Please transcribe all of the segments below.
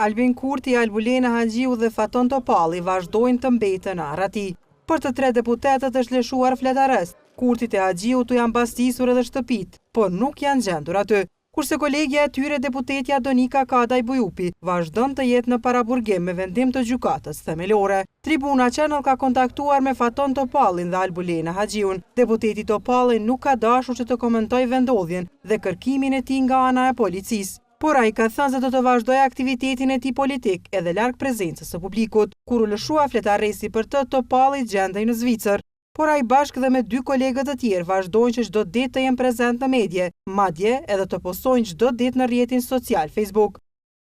Albin Kurti, Albulena Haxhiu dhe Faton Topalli vazhdojnë të mbeten në arrati. Për të 3 deputetët është lëshuar fletarest. Kurtit e Haxhiu tu janë pastisur edhe shtëpit, por nuk janë gjendur aty. Kurse kolegja e tyre deputetja Donika Kadaj Bujupi vazhdon të jetë në paraburgim me vendim të gjykatës themelore. Tribuna Channel ka kontaktuar me Faton Topallin dhe Albulena Haxhiun. Deputeti Topalli nuk ka dashur që të komentojë vendodhjen dhe kërkimin e tij nga ana e policisë. Por ai ka thënë se do të vazhdojë aktivitetin e tij politik edhe larg prezencës së publikut. Kur u lëshua fletaresi për të, Topalli gjendej në Zvicër. Por ai bashkë dhe me 2 kolegët të tjerë vazhdojnë që çdo ditë të jenë prezent në medje, madje edhe të postojnë çdo ditë në rrjetin social Facebook.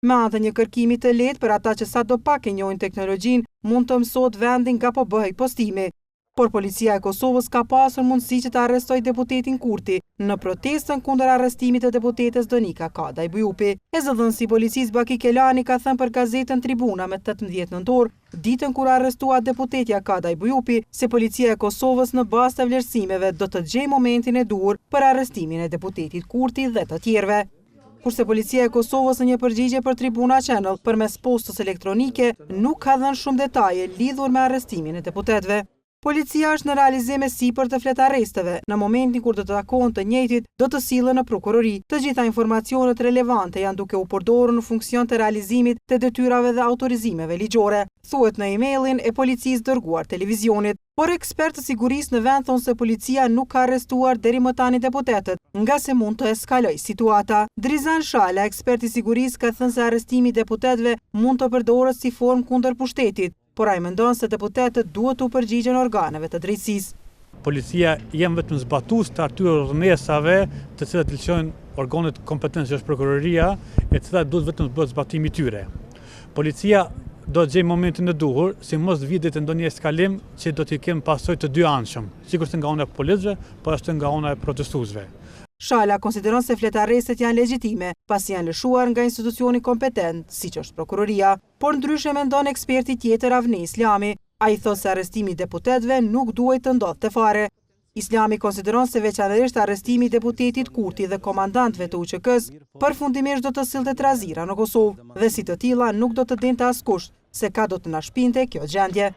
Me anë të një kërkimi të lehtë për ata që sadopak e njohin teknologjinë, mund të mësohet vendi nga po bëhej postimi. Por policia e Kosovës ka pasur mundësi që të arrestojë deputetin Kurti në protestën kundër arrestimit të deputetes Donika Kadaj Bujupi. Zëdhënësi i policisë Baki Kelani ka thënë për gazetën Tribuna me 18 nëntor, ditën kur arrestua deputetja Kadaj Bujupi, se policia e Kosovës në bazë të vlerësimeve do të gjejë momentin e duhur për arrestimin e deputetit Kurti dhe të tjerëve. Kurse policia e Kosovës në një përgjigje për Tribuna Channel përmes postës elektronike nuk ka dhënë shumë detaje lidhur me arrestimin e deputetëve. Policia është në realizim e sipër të fletaresteve. Në momentin kur do të takohen të njëjtit, do të sillen në prokurori. Të gjitha informacionet relevante janë duke u përdorur në funksion të realizimit të detyrave dhe autorizimeve ligjore, thuhet në emailin e policisë dërguar televizionit. Por ekspertë të sigurisë në vend thonë se policia nuk ka arrestuar deri më tani deputetët, nga se mund të eskalojë situata. Drizan Shala, ekspert i sigurisë, ka thënë se arrestimi i deputetëve mund të përdoret si formë kundër pushtetit, por ai mendon se deputetët duhet u përgjigjen organeve të drejtësisë. Policia janë vetëm zbatues të atyre rrëmesave të cilat lëshojnë organet kompetente që është prokuroria, e cilat duhet vetëm të bëhet zbatimi i tyre. Policia do të gjejë momentin e duhur, si mos videt e ndonjë eskalim që do t'i kemë pasojë të dy anshëm, sikurse nga ana e policëve, por ashtu nga ana e protestuesve. Shala konsideron se fletareset janë legjitime, pasi janë lëshuar nga institucioni kompetent, siç është prokuroria, por ndryshe mendon eksperti tjetër Avni Islami. Ai thotë se arrestimi i deputetëve nuk duhet të ndodhte fare. Islami konsideron se veçanërisht arrestimi i deputetit Kurti dhe komandantëve të UÇK-s përfundimisht do të sillte trazira në Kosovë dhe si të tilla nuk do të dinte askush se ka do të na shpinte kjo gjendje.